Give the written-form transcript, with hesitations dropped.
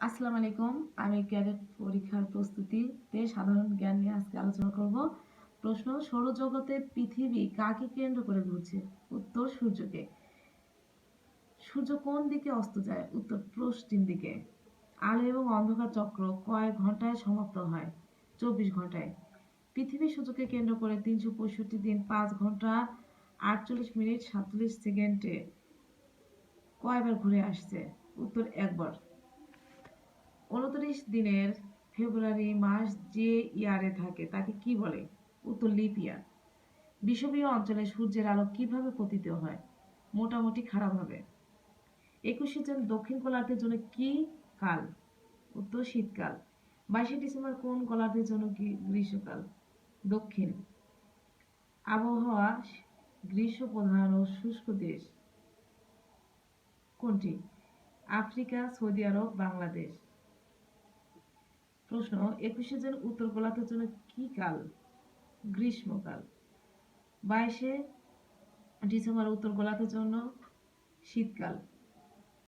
আসসালামু আলাইকুম। আমি ক্যাডেট পরীক্ষার প্রস্তুতিতে সাধারণ জ্ঞান নিয়ে আজকে আলোচনা করব। প্রশ্ন: সৌরজগতে পৃথিবী কাকে কেন্দ্র করে ঘুরছে? উত্তর: সূর্যকে। সূর্য কোন দিকে অস্ত যায়? উত্তর: পশ্চিম দিকে। আলো এবং অন্ধকার চক্র কয় ঘন্টায় সমাপ্ত হয়? 24 ঘন্টায়। পৃথিবী সূর্যকে কেন্দ্র করে 365 দিন 5 ঘন্টা 48 মিনিট 47 সেকেন্ডে কয়বার ঘুরে আসছে? উত্তর: একবার। 29 দিনের ফেব্রুয়ারি মাস যে ইয়ারে থাকে তাকে কি বলে? উত্তর: লিপ ইয়ার। বিষুবীয় অঞ্চলে সূর্যের আলো কিভাবে পতিত হয়? মোটামুটি খারাপভাবে। 21শে জুন দক্ষিণ গোলার্ধের জন্য কি কাল? উত্তর: শীতকাল। 22শে ডিসেম্বর কোন গোলার্ধের জন্য গ্রীষ্মকাল? দক্ষিণ। আবহাওয়া গ্রীষ্মপ্রধান ও শুষ্ক দেশ কোনটি? আফ্রিকা, সৌদি আরব, বাংলাদেশ। প্রশ্ন: 21শে জুন উত্তর গোলার্ধের জন্য কি কাল? গ্রীষ্মকাল। 22শে ডিসেম্বর উত্তর গোলার্ধের জন্য শীতকাল।